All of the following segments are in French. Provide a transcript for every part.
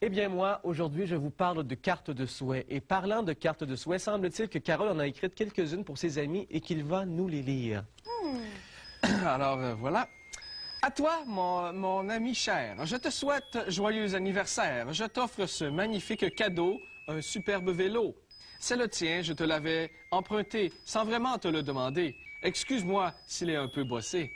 Eh bien moi, aujourd'hui, je vous parle de cartes de souhait. Et parlant de cartes de souhait, semble-t-il que Carole en a écrites quelques-unes pour ses amis et qu'il va nous les lire. Alors, voilà. À toi, mon ami cher, je te souhaite joyeux anniversaire. Je t'offre ce magnifique cadeau, un superbe vélo. C'est le tien, je te l'avais emprunté sans vraiment te le demander. Excuse-moi s'il est un peu bossé.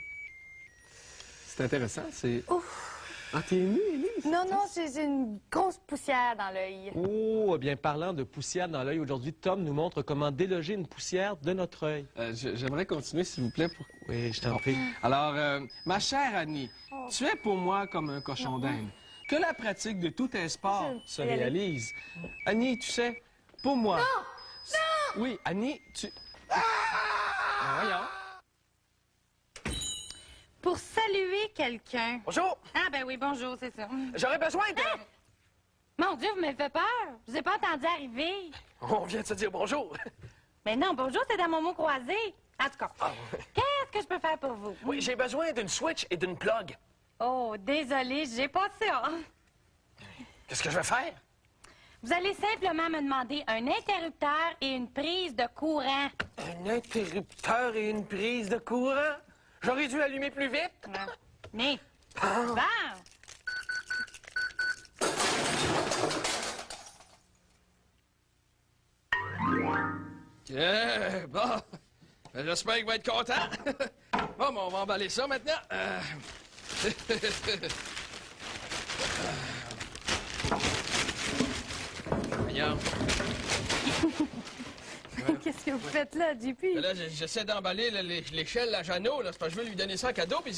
C'est intéressant, c'est... Ouf! Ah, t'es émue, Élise? Non, non, j'ai une grosse poussière dans l'œil. Oh, eh bien, parlant de poussière dans l'œil, aujourd'hui, Tom nous montre comment déloger une poussière de notre œil. J'aimerais continuer, s'il vous plaît. Oui, je t'en prie. Alors, ma chère Annie, tu es pour moi comme un cochon d'Inde. Que la pratique de tous tes sports se réalise. Annie, tu sais, pour moi... Non! Non! Oui, Annie, tu... Ben, voyons. Pour saluer quelqu'un. Bonjour! Ah, ben oui, bonjour, c'est ça. J'aurais besoin de... Mon Dieu, vous m'avez fait peur. Je vous ai pas entendu arriver. On vient de se dire bonjour. Mais non, bonjour, c'est dans mon mot croisé. En tout cas, qu'est-ce que je peux faire pour vous? Oui, j'ai besoin d'une switch et d'une plug. Oh, désolé, j'ai pas ça. Qu'est-ce que je vais faire? Vous allez simplement me demander un interrupteur et une prise de courant. Un interrupteur et une prise de courant? J'aurais dû allumer plus vite. Mais, bon. Bon, j'espère qu'il va être content. Bon, on va emballer ça maintenant. Voyons. Qu'est-ce que vous faites là, JP? Là, j'essaie d'emballer l'échelle à Jeannot, là. C'est parce que je veux lui donner ça en cadeau, puis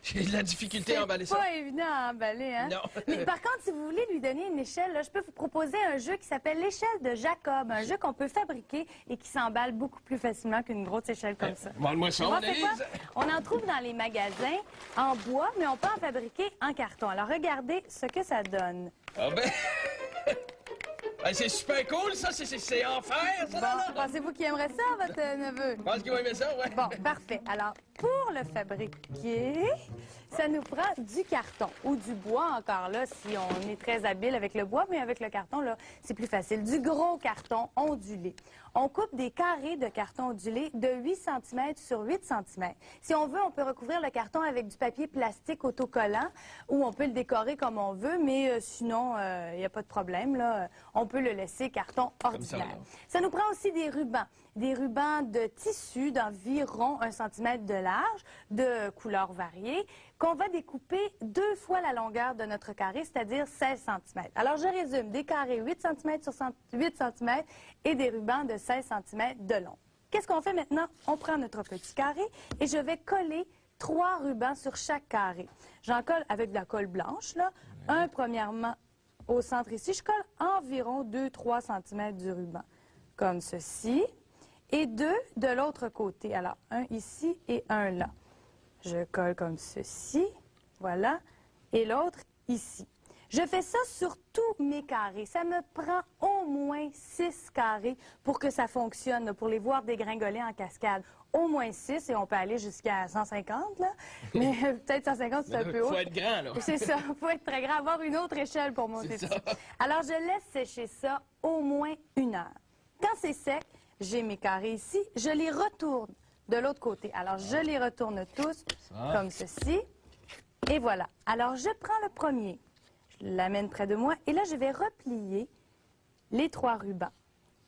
j'ai de la difficulté à emballer ça. C'est pas évident à emballer, hein? Non. Mais par contre, si vous voulez lui donner une échelle, là, je peux vous proposer un jeu qui s'appelle l'échelle de Jacob. Un jeu qu'on peut fabriquer et qui s'emballe beaucoup plus facilement qu'une grosse échelle comme ça. Montre-moi ça, On mon fait quoi? Élise. On en trouve dans les magasins en bois, mais on peut en fabriquer en carton. Alors, regardez ce que ça donne. Ah ben... Ben, c'est super cool, ça. C'est en fer, ça, là. Bon, pensez-vous qu'il aimerait ça, votre neveu? Je pense qu'il va aimer ça, ouais. Bon, parfait. Alors, pour le fabriquer, ça nous prend du carton ou du bois encore là, si on est très habile avec le bois, mais avec le carton, là, c'est plus facile. Du gros carton ondulé. On coupe des carrés de carton ondulé de 8 cm sur 8 cm. Si on veut, on peut recouvrir le carton avec du papier plastique autocollant ou on peut le décorer comme on veut, mais sinon, il n'y a pas de problème, là. On peut le laisser carton ordinaire. Ça nous prend aussi des rubans de tissu d'environ 1 cm de large, de couleurs variées, qu'on va découper 2 fois la longueur de notre carré, c'est-à-dire 16 cm. Alors, je résume, des carrés 8 cm sur 8 cm et des rubans de 16 cm de long. Qu'est-ce qu'on fait maintenant? On prend notre petit carré et je vais coller 3 rubans sur chaque carré. J'en colle avec de la colle blanche, là. Un, premièrement, au centre ici, je colle environ 2-3 cm du ruban, comme ceci. Et 2 de l'autre côté. Alors, un ici et un là. Je colle comme ceci, voilà, et l'autre ici. Je fais ça sur tous mes carrés. Ça me prend au moins 6 carrés pour que ça fonctionne, là, pour les voir dégringoler en cascade. Au moins 6, et on peut aller jusqu'à 150, là. Mais peut-être 150, c'est un peu haut. Faut être grand, là. C'est ça, faut être très grand, avoir une autre échelle pour monter dessus. Alors, je laisse sécher ça au moins 1 heure. Quand c'est sec, j'ai mes carrés ici, je les retourne de l'autre côté. Alors, je les retourne tous comme ceci. Et voilà. Alors, je prends le premier. Je l'amène près de moi. Et là, je vais replier les 3 rubans.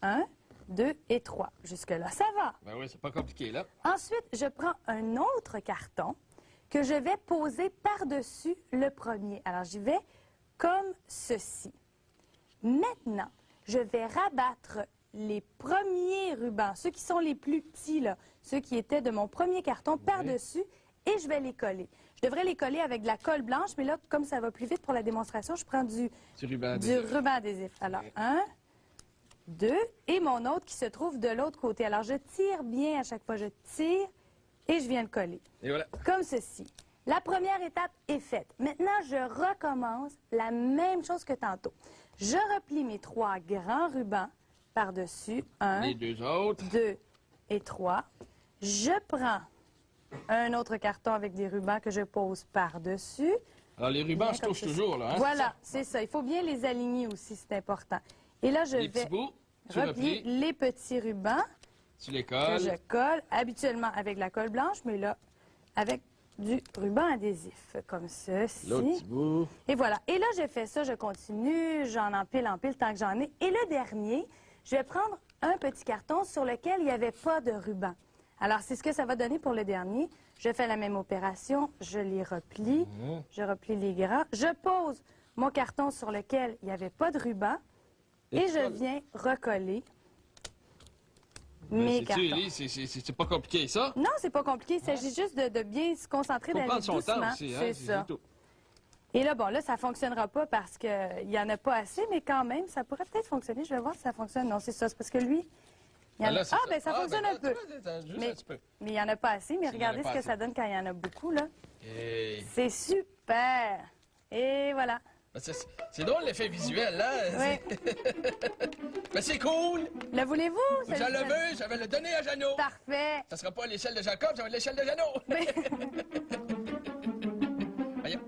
1, 2 et 3. Jusque-là, ça va. Ben oui, c'est pas compliqué, là. Ensuite, je prends un autre carton que je vais poser par-dessus le premier. Alors, j'y vais comme ceci. Maintenant, je vais rabattre les premiers rubans, ceux qui sont les plus petits, là, ceux qui étaient de mon premier carton par-dessus, et je vais les coller. Je devrais les coller avec de la colle blanche, mais là, comme ça va plus vite pour la démonstration, je prends du ruban adhésif. Alors, 1, 2, et mon autre qui se trouve de l'autre côté. Alors, je tire bien à chaque fois. Je tire et je viens le coller. Et voilà. Comme ceci. La première étape est faite. Maintenant, je recommence la même chose que tantôt. Je replie mes 3 grands rubans par-dessus. 1, Les 2 autres. 2 et 3. Je prends un autre carton avec des rubans que je pose par-dessus. Alors, les rubans Bien se comme touchent ceci. toujours, là. Hein, Voilà, c'est ça. Il faut bien les aligner aussi, c'est important. Et là, je Les vais petits bouts, tu replier replies, les petits rubans tu les que colles. je colle habituellement avec la colle blanche, mais là, avec du ruban adhésif, comme ceci. L'autre petit bout. Et voilà. Et là, j'ai fait ça, je continue, j'en empile tant que j'en ai. Et le dernier, je vais prendre un petit carton sur lequel il n'y avait pas de ruban. Alors, c'est ce que ça va donner pour le dernier. Je fais la même opération, je les replie, je replie les grands, je pose mon carton sur lequel il n'y avait pas de ruban et je viens recoller mes cartons. C'est pas compliqué, ça. Non, c'est pas compliqué, il s'agit juste de bien se concentrer, Faut d'aller prendre son doucement. temps aussi, hein, C'est ça. tout. Et là, bon, là, ça fonctionnera pas parce qu'il n'y en a pas assez, mais quand même, ça pourrait peut-être fonctionner. Je vais voir si ça fonctionne. Non, c'est ça, c'est parce que lui, il y en a... ça fonctionne un peu. Juste Mais un petit peu. il n'y en a pas assez, mais S'il y en a regardez pas ce que assez. ça donne quand il y en a beaucoup, là. Hey. C'est super! Et voilà. Ben, c'est drôle l'effet visuel, là. Oui. Mais c'est cool. Le voulez-vous? Je le veux, je vais le donner à Jeannot. Parfait. Ça sera pas l'échelle de Jacob, ça va être l'échelle de Jeannot. Mais- Voyons.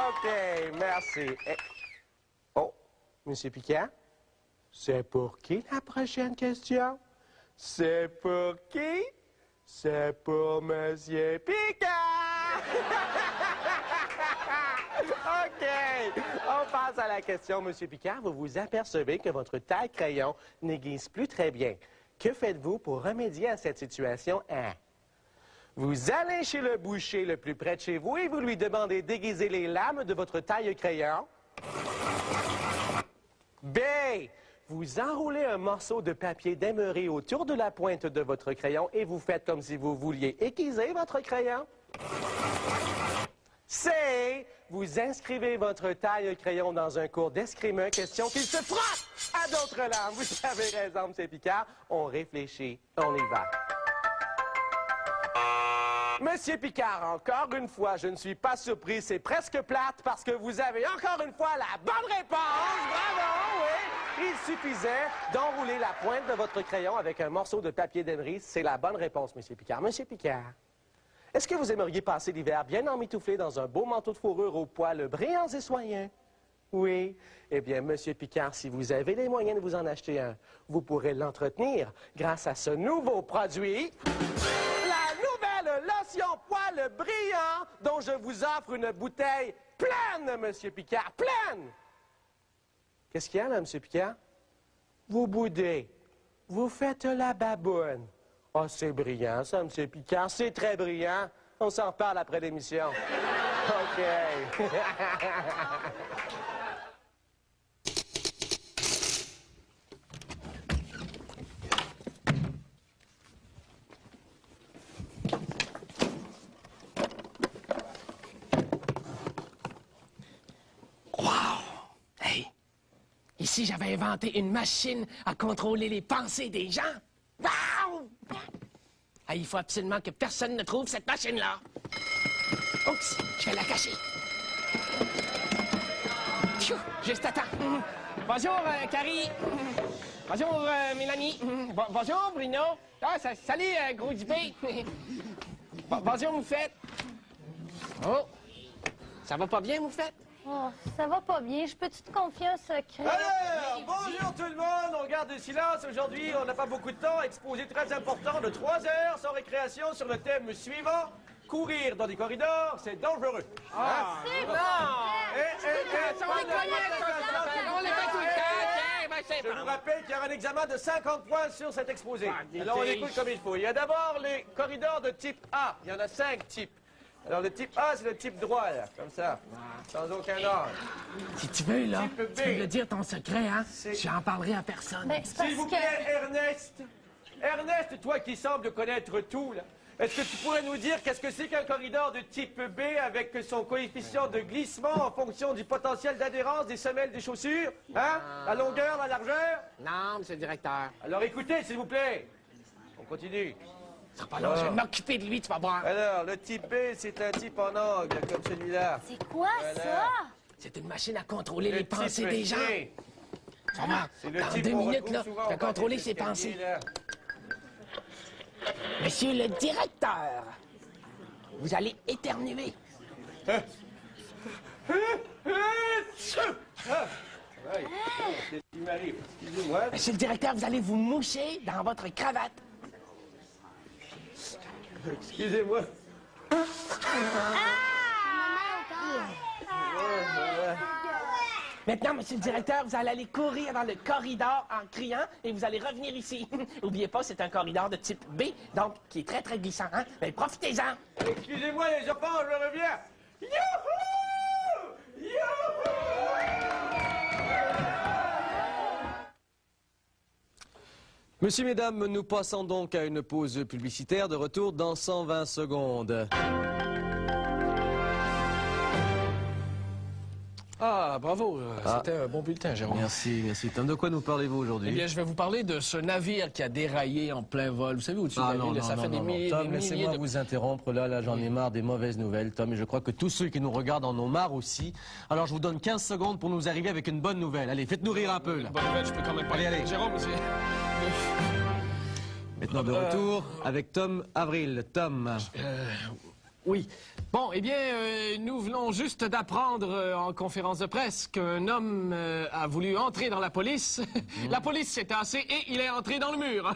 OK, merci. Oh, Monsieur Picard, c'est pour qui la prochaine question? C'est pour qui? C'est pour Monsieur Picard! OK, on passe à la question, Monsieur Picard. Vous vous apercevez que votre taille-crayon n'aiguise plus très bien. Que faites-vous pour remédier à cette situation? A. Vous allez chez le boucher le plus près de chez vous et vous lui demandez d'aiguiser les lames de votre taille-crayon. B. Vous enroulez un morceau de papier d'émeri autour de la pointe de votre crayon et vous faites comme si vous vouliez aiguiser votre crayon. C. Vous inscrivez votre taille-crayon dans un cours d'escrime, question qu'il se frotte à d'autres lames. Vous avez raison, M. Picard. On réfléchit. On y va. Monsieur Picard, encore une fois, je ne suis pas surpris, c'est presque plate parce que vous avez encore une fois la bonne réponse. Bravo, oui. Il suffisait d'enrouler la pointe de votre crayon avec un morceau de papier d'émeri. C'est la bonne réponse, Monsieur Picard. Monsieur Picard, est-ce que vous aimeriez passer l'hiver bien emmitouflé dans un beau manteau de fourrure aux poils brillants et soyeux? Oui. Eh bien, Monsieur Picard, si vous avez les moyens de vous en acheter un, vous pourrez l'entretenir grâce à ce nouveau produit. Lotion poil brillant dont je vous offre une bouteille pleine, Monsieur Picard, pleine! Qu'est-ce qu'il y a, là, Monsieur Picard? Vous boudez. Vous faites la baboune. Oh, c'est brillant, ça, Monsieur Picard, c'est très brillant. On s'en reparle après l'émission. OK. Si j'avais inventé une machine à contrôler les pensées des gens. Wow! Ah, il faut absolument que personne ne trouve cette machine-là. Oups, je vais la cacher. Pfiou, juste à temps. Bonjour, Carrie. Bonjour, Mélanie. Bonjour, Bruno. Ah, salut, Gros Dupé. Bonjour, Moufette. Oh, ça va pas bien, Moufette? Oh, ça va pas bien. Je peux-tu te confier un secret? Alors, bonjour tout le monde, on garde le silence. Aujourd'hui, on n'a pas beaucoup de temps. Exposé très important de 3 heures sans récréation sur le thème suivant. Courir dans des corridors, c'est dangereux. C'est bon! Je vous rappelle qu'il y aura un examen de 50 points sur cet exposé. Alors, on écoute comme il faut. Il y a d'abord les corridors de type A. Il y en a 5 types. Alors le type A, c'est le type droit, là, comme ça, sans aucun ordre. Si tu veux, là, Type B. tu peux me le dire ton secret, hein? C'est- J'en parlerai à personne. Ben, c'est parce S'il vous que... plaît, Ernest. Ernest, toi qui sembles connaître tout, là, est-ce que tu pourrais nous dire qu'est-ce que c'est qu'un corridor de type B avec son coefficient de glissement en fonction du potentiel d'adhérence des semelles des chaussures? Hein? La longueur, la largeur? Non, monsieur le directeur. Alors écoutez, s'il vous plaît. On continue. Ce sera pas long, je vais m'occuper de lui, tu vas voir. Alors, le type B, c'est un type en angle, comme celui-là. C'est quoi Voilà. ça? C'est une machine à contrôler Le les pensées type des gens. C, Tu vas voir, c'est le dans type 2 qu'on minutes, retrouve là, souvent je au vais bas contrôler des ses escaliers, pensées. là. Monsieur le directeur, vous allez éternuer. Ah, ouais, c'est ce qui m'arrive. Excusez-moi. Monsieur le directeur, vous allez vous moucher dans votre cravate. Excusez-moi. Maintenant, monsieur le directeur, vous allez aller courir dans le corridor en criant et vous allez revenir ici. Oubliez pas, c'est un corridor de type B, donc qui est très, très glissant. Hein? Mais profitez-en. Excusez-moi les enfants, je reviens. Youhou! Youhou! Monsieur, mesdames, nous passons donc à une pause publicitaire de retour dans 120 secondes. Ah, bravo. C'était un bon bulletin, Jérôme. Merci, merci. Tom, de quoi nous parlez-vous aujourd'hui? Eh bien, je vais vous parler de ce navire qui a déraillé en plein vol. Vous savez, au-dessus de la ville, ça fait des milliers Tom, des laissez-moi de... vous interrompre. Là, j'en ai marre des mauvaises nouvelles, Tom. Et je crois que tous ceux qui nous regardent en ont marre aussi. Alors, je vous donne 15 secondes pour nous arriver avec une bonne nouvelle. Allez, faites-nous rire un peu, là. Bonne nouvelle, je peux quand même pas... Allez. Jérôme, c'est... Maintenant, de retour avec Tom Avril. Tom. Oui. Bon, eh bien, nous venons juste d'apprendre en conférence de presse qu'un homme a voulu entrer dans la police. La police s'est tassée et il est entré dans le mur.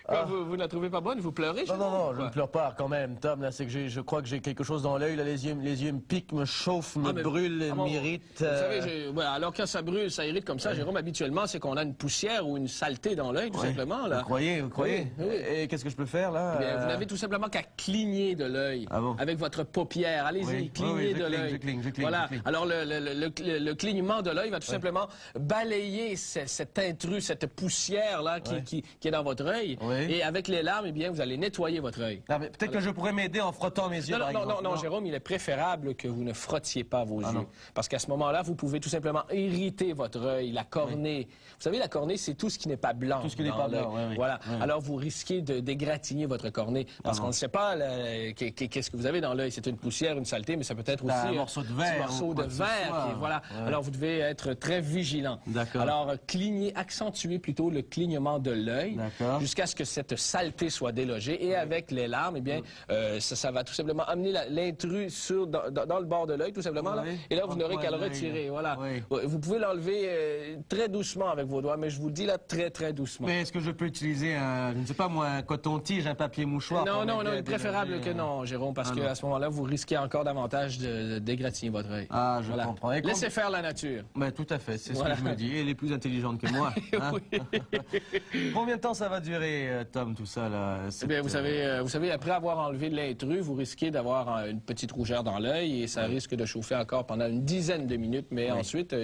Jérôme, vous ne la trouvez pas bonne? Vous pleurez, Non, Jérôme? non, non, ou je quoi? ne pleure pas quand même, Tom. Là, c'est que je crois que j'ai quelque chose dans l'œil. Là, les yeux me piquent, me chauffent, me mais- brûlent, bon, m'irritent. Vous savez, alors quand ça brûle, ça irrite comme ça, Jérôme, habituellement, c'est qu'on a une poussière ou une saleté dans l'œil, tout simplement. Là. Vous croyez? Oui. Et qu'est-ce que je peux faire, là? Eh bien, vous n'avez tout simplement qu'à cligner de l'œil Ah bon? avec votre paupière. Allez-y, Oui. clignez Oui, de l'œil. je cligne. Voilà. je cligne. Alors, le clignement de l'œil va tout simplement balayer cet intrus, cette poussière-là qui est dans votre œil. Oui. Et avec les larmes, eh bien, vous allez nettoyer votre œil. Ah, mais peut-être que je pourrais m'aider en frottant mes yeux, Non, par non, exemple. non, Jérôme, il est préférable que vous ne frottiez pas vos yeux. non. Parce qu'à ce moment-là, vous pouvez tout simplement irriter votre œil, la cornée. Vous savez, la cornée, c'est tout ce qui n'est pas blanc. Tout ce qui n'est dans pas l'œil. blanc, oui. Voilà. Alors, vous risquez de dégratigner votre cornée. Parce qu'on ne sait pas qu'est-ce que vous avez dans l'œil. C'est une poussière, une saleté, mais ça peut être aussi Un morceau de verre petit morceau ou de quoi que ce verre. soit. Voilà. Ouais. Alors, vous devez être très vigilant. D'accord. Alors, accentuez plutôt le clignement de l'œil D'accord. jusqu'à ce que cette saleté soit délogée. Et avec les larmes, eh bien, ça va tout simplement amener l'intrus dans le bord de l'œil, tout simplement. Là. Oui. Et là, vous Dans n'aurez le qu'à le coin de l'œil, retirer. là. Voilà. Oui. Vous pouvez l'enlever très doucement avec vos doigts, mais je vous le dis là, très, très doucement. Mais est-ce que je peux utiliser je ne sais pas moi, un coton-tige, un papier mouchoir? Non, pour non, m'aider non, à il est préférable déloger, que non, Jérôme, parce Ah, qu'à non. ce moment-là, vous risquez encore davantage de dégratigner votre œil. Ah, je comprends. Et Laissez faire la nature. Ben, tout à fait, c'est Voilà. ce que je me dis. Elle est plus intelligente que moi. hein. Combien de temps ça va durer, Tom, tout ça, là? Eh bien, vous savez, après avoir enlevé l'intrus, vous risquez d'avoir une petite rougeur dans l'œil et ça risque de chauffer encore pendant une dizaine de minutes, mais ensuite,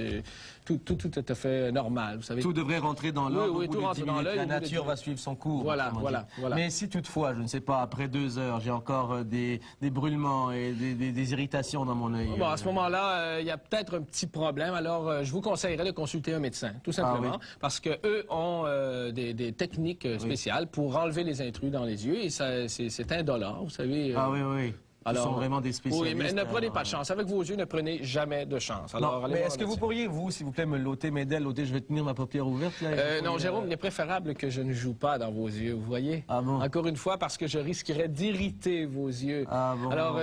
tout à fait normal, vous savez. Tout devrait rentrer dans l'œil. oui, tout rentre dans l'œil, La au bout de nature 10 va suivre son cours. Voilà, autrement voilà, dit. voilà. Mais si toutefois, je ne sais pas, après 2 heures, j'ai encore des brûlements et des irritations dans mon œil. Bon, à ce moment-là, il y a peut-être un petit problème. Alors, je vous conseillerais de consulter un médecin, tout simplement, parce que eux ont des techniques spéciales pour enlever les intrus dans les yeux et c'est indolore, vous savez. Ah oui, oui. Ce sont vraiment des spécialistes. Oui, mais ne prenez pas de chance. Avec vos yeux, ne prenez jamais de chance. Alors, Non, allez mais voir est-ce un que vous médecin. pourriez, vous, s'il vous plaît, me m'aider à l'ôter? Je vais tenir ma paupière ouverte, là. Non, Jérôme, il est préférable que je ne joue pas dans vos yeux, vous voyez? Ah bon? Encore une fois, parce que je risquerais d'irriter vos yeux. Ah bon? Alors,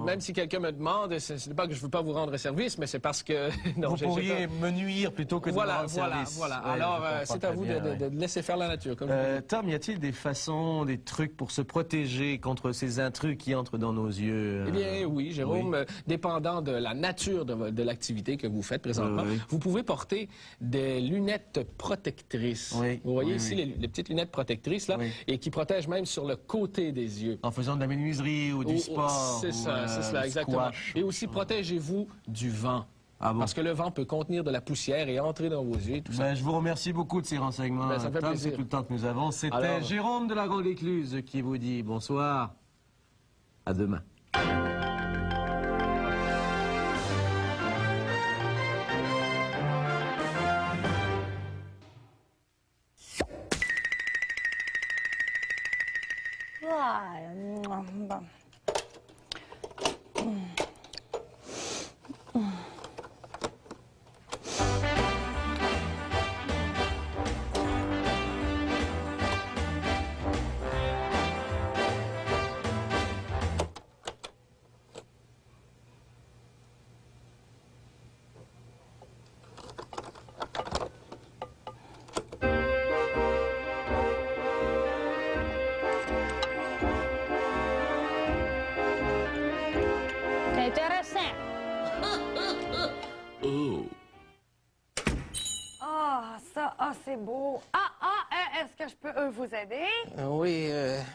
même si quelqu'un me demande, ce n'est pas que je ne veux pas vous rendre service, mais c'est parce que... non, Vous j'ai pourriez pas- me nuire plutôt que de me Voilà, rendre voilà, service. voilà. Ouais, Alors, je comprends c'est à très vous bien, ouais. de laisser faire la nature, comme je vous dis. Tom, y a-t-il des façons, des trucs pour se protéger contre ces intrus qui entrent dans nos yeux? yeux. Eh bien, oui, Jérôme, dépendant de la nature de l'activité que vous faites présentement, Oui. vous pouvez porter des lunettes protectrices. Oui, Vous voyez oui, ici oui. les petites lunettes protectrices, là, Oui. et qui protègent même sur le côté des yeux. En faisant de la menuiserie ou du sport. C'est ou, ça, c'est cela, du exactement. squash, Et aussi, protégez-vous du vent. Ah bon? Parce que le vent peut contenir de la poussière et entrer dans vos yeux et tout ça. Ben, je vous remercie beaucoup de ces renseignements. Ben, ça me fait Tom, plaisir. c'est tout le temps que nous avons. C'était Alors- Jérôme de la Grande Écluse qui vous dit bonsoir. À demain. Bon. C'est intéressant. C'est beau. Est-ce que je peux vous aider? Oui,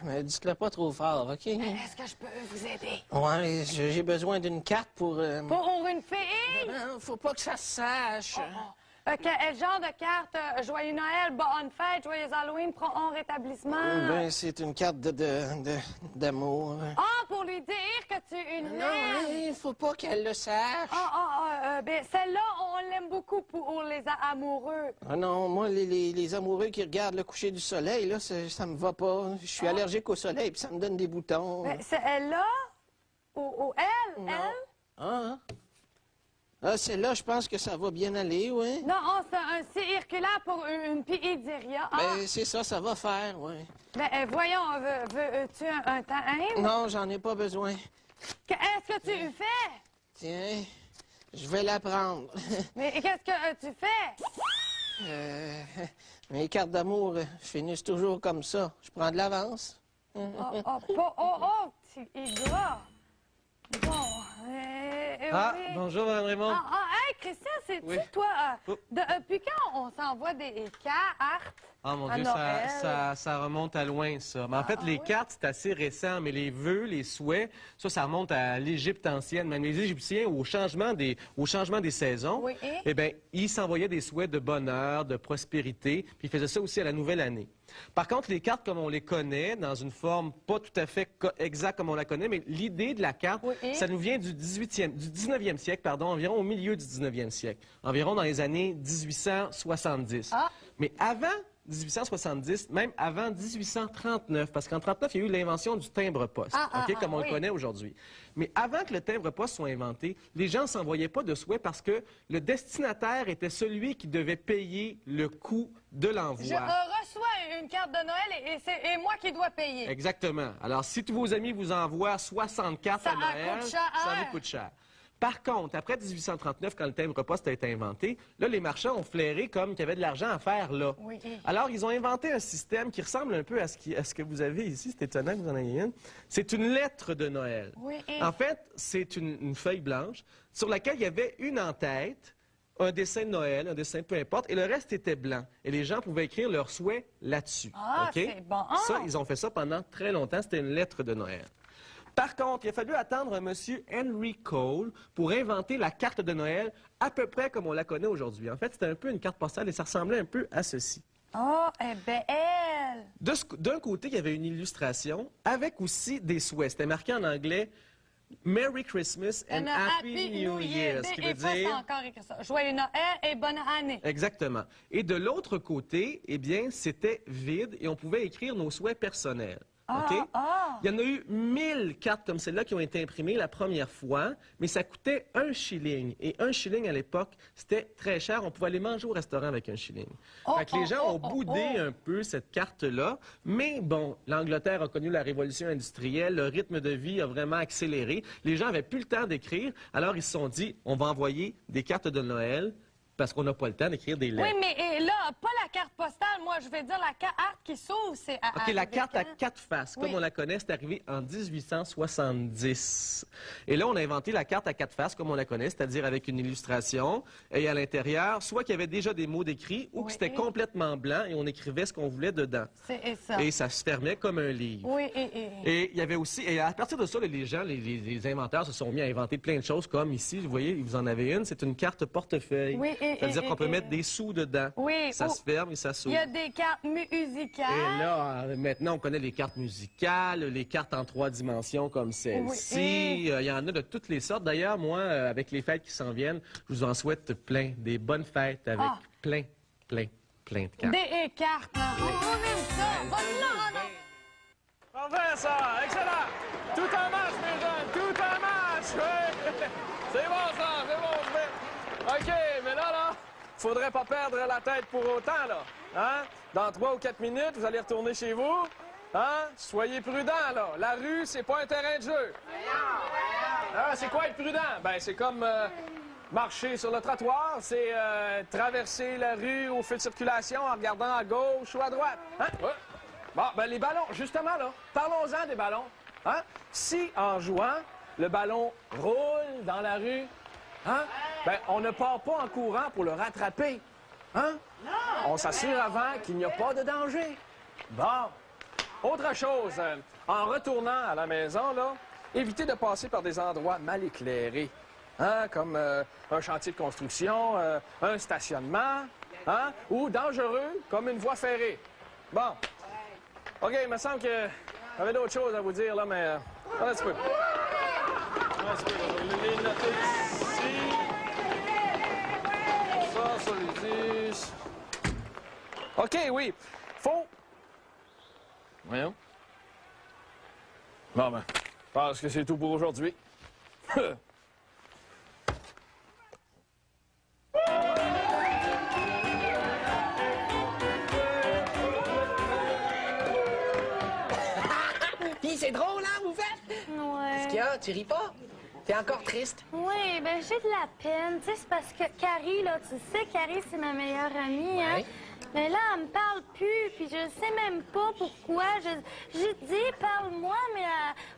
mais dites-le pas trop fort, OK? Est-ce que je peux vous aider? Ouais, j'ai besoin d'une carte pour... Pour une fille? Non, faut pas que ça se sache. Quel genre de carte? Joyeux Noël, bonne fête, joyeux Halloween, prompt rétablissement. Ben, c'est une carte d'amour. Ah, pour lui dire que tu es une Non, il faut pas qu'elle le sache. Ben celle-là, on l'aime beaucoup pour les amoureux. Ah non, moi, les amoureux qui regardent le coucher du soleil, là, ça me va pas. Je suis allergique au soleil, puis ça me donne des boutons. Ben, c'est elle-là? Ou elle? Non. Elle? Ah, celle-là, je pense que ça va bien aller, oui. Non, c'est un circulaire pour une pizzeria. Ben, c'est ça, ça va faire, oui. Voyons, veux-tu un time? Non, j'en ai pas besoin. Qu'est-ce que tu fais? Tiens, je vais la prendre. Mais qu'est-ce que tu fais? Mes cartes d'amour finissent toujours comme ça. Je prends de l'avance. Petit gars. Bon, oui. Bonjour, Mme Raymond. Hey, Christian, c'est-tu Oui. toi? Oh. Depuis quand on s'envoie des cartes? Ah, mon à Dieu, Noël. ça remonte à loin, ça. Mais en fait, les cartes, c'est assez récent, mais les vœux, les souhaits, ça remonte à l'Égypte ancienne. Même les Égyptiens, au changement des saisons, Oui, et? eh bien, ils s'envoyaient des souhaits de bonheur, de prospérité, puis ils faisaient ça aussi à la nouvelle année. Par contre, les cartes, comme on les connaît, dans une forme pas tout à fait exacte comme on la connaît, mais l'idée de la carte, Oui, et? ça nous vient du 19e siècle, environ au milieu du 19e siècle, environ dans les années 1870. Mais avant 1870, même avant 1839, parce qu'en 39, il y a eu l'invention du timbre-poste, comme on le connaît aujourd'hui. Mais avant que le timbre-poste soit inventé, les gens ne s'envoyaient pas de souhaits parce que le destinataire était celui qui devait payer le coût de l'envoi. Je reçois une carte de Noël et c'est moi qui dois payer. Exactement. Alors, si tous vos amis vous envoient 60 cartes Ça à Noël, coûte cher. ça vous coûte cher. Par contre, après 1839, quand le timbre-poste a été inventé, là, les marchands ont flairé comme qu'il y avait de l'argent à faire là. Oui. Alors, ils ont inventé un système qui ressemble un peu à ce que vous avez ici. C'est étonnant que vous en ayez une. C'est une lettre de Noël. Oui. En fait, c'est une feuille blanche sur laquelle il y avait une en-tête, un dessin de Noël, un dessin peu importe, et le reste était blanc. Et les gens pouvaient écrire leurs souhaits là-dessus. OK? C'est bon. Ça, ils ont fait ça pendant très longtemps. C'était une lettre de Noël. Par contre, il a fallu attendre un monsieur Henry Cole pour inventer la carte de Noël à peu près comme on la connaît aujourd'hui. En fait, c'était un peu une carte postale et ça ressemblait un peu à ceci. Elle! D'un côté, il y avait une illustration avec aussi des souhaits. C'était marqué en anglais « Merry Christmas and Happy New Year », ce qui veut dire... encore écrit ça. Joyeux Noël et bonne année. Exactement. Et de l'autre côté, eh bien, c'était vide et on pouvait écrire nos souhaits personnels. OK? Il y en a eu 1000 cartes comme celle-là qui ont été imprimées la première fois, mais ça coûtait 1 shilling. Et 1 shilling à l'époque, c'était très cher. On pouvait aller manger au restaurant avec 1 shilling. Fait que les gens ont boudé un peu cette carte-là. Mais bon, l'Angleterre a connu la révolution industrielle. Le rythme de vie a vraiment accéléré. Les gens n'avaient plus le temps d'écrire. Alors, ils se sont dit, on va envoyer des cartes de Noël parce qu'on n'a pas le temps d'écrire des lettres. Oui, mais et là, pas la carte postale. Moi, je vais dire la carte qui s'ouvre, c'est... OK, la carte à 4 faces, comme on la connaît, c'est arrivé en 1870. Et là, on a inventé la carte à 4 faces, comme on la connaît, c'est-à-dire avec une illustration, et à l'intérieur, soit qu'il y avait déjà des mots décrits, ou que c'était complètement blanc, et on écrivait ce qu'on voulait dedans. C'est ça. Et ça se fermait comme un livre. Oui, Et il y avait aussi, et à partir de ça, les gens, les inventeurs se sont mis à inventer plein de choses, comme ici, vous voyez, vous en avez une, c'est une carte portefeuille. Oui, c'est-à-dire qu'on peut mettre des sous dedans. Oui. Ça se ferme et ça s'ouvre. Il y a des cartes musicales. Et là, maintenant, on connaît les cartes musicales, les cartes en 3 dimensions comme celle-ci. Il y en a de toutes les sortes. D'ailleurs, moi, avec les fêtes qui s'en viennent, je vous en souhaite plein, des bonnes fêtes avec plein de cartes. Des cartes. On aime ça. Bonne Parfait, ça! Excellent! Tout en marche, mes jeunes! Tout en marche! Oui. C'est bon, ça! C'est bon, je vais... OK, mais là, faudrait pas perdre la tête pour autant, là. Hein? Dans 3 ou 4 minutes, vous allez retourner chez vous. Hein? Soyez prudents, là. La rue, c'est pas un terrain de jeu. Ah, c'est quoi être prudent? Ben, c'est comme marcher sur le trottoir, c'est traverser la rue au feu de circulation en regardant à gauche ou à droite. Hein? Ouais. Bon, ben les ballons, justement, là, parlons-en des ballons. Hein? Si, en jouant, le ballon roule dans la rue, hein? Ben, on ne part pas en courant pour le rattraper. Hein? On s'assure avant qu'il n'y a pas de danger. Bon. Autre chose, en retournant à la maison, là, évitez de passer par des endroits mal éclairés. Hein? Comme un chantier de construction, un stationnement, hein? Ou dangereux, comme une voie ferrée. Bon. OK, il me semble que j'avais d'autres choses à vous dire, là, mais... un petit peu. Un petit peu, je vais les noter ici. Ça les 10. OK, oui. Faut... Voyons. Bon, ben, je pense que c'est tout pour aujourd'hui. Puis c'est drôle, hein, vous faites? Ouais. Qu'est-ce qu'il y a? Tu ris pas? T'es encore triste? Oui, ben j'ai de la peine. Tu sais, c'est parce que Carrie, là, tu sais, Carrie, c'est ma meilleure amie, hein? Ouais. Mais là, elle me parle plus, puis je sais même pas pourquoi. J'ai dit, parle-moi, mais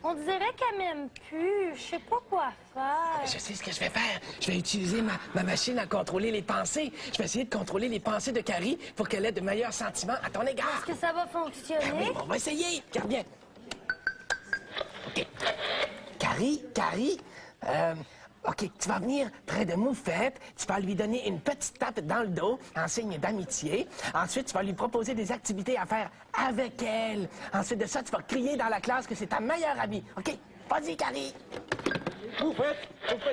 on dirait qu'elle m'aime plus. Je sais pas quoi faire. Je sais ce que je vais faire. Je vais utiliser ma machine à contrôler les pensées. Je vais essayer de contrôler les pensées de Carrie pour qu'elle ait de meilleurs sentiments à ton égard. Est-ce que ça va fonctionner? Ben oui, on va essayer. Regarde bien. OK. Carrie, OK, tu vas venir près de Moufette, tu vas lui donner une petite tape dans le dos en signe d'amitié. Ensuite, tu vas lui proposer des activités à faire avec elle. Ensuite de ça, tu vas crier dans la classe que c'est ta meilleure amie. OK? Vas-y, Carrie. Moufette,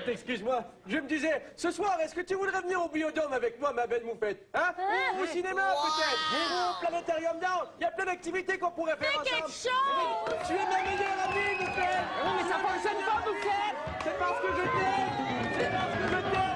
excuse-moi. Je me disais, ce soir, est-ce que tu voudrais venir au Biodôme avec moi, ma belle Moufette? Hein? Ou au cinéma, peut-être? Ou au Planétarium d'Or? Il y a plein d'activités qu'on pourrait faire ensemble. quelque chose! Tu es ma meilleure amie, Moufette! Oui, mais ça fonctionne pas, Moufette! C'est parce que je t'aime! C'est parce que je t'aime!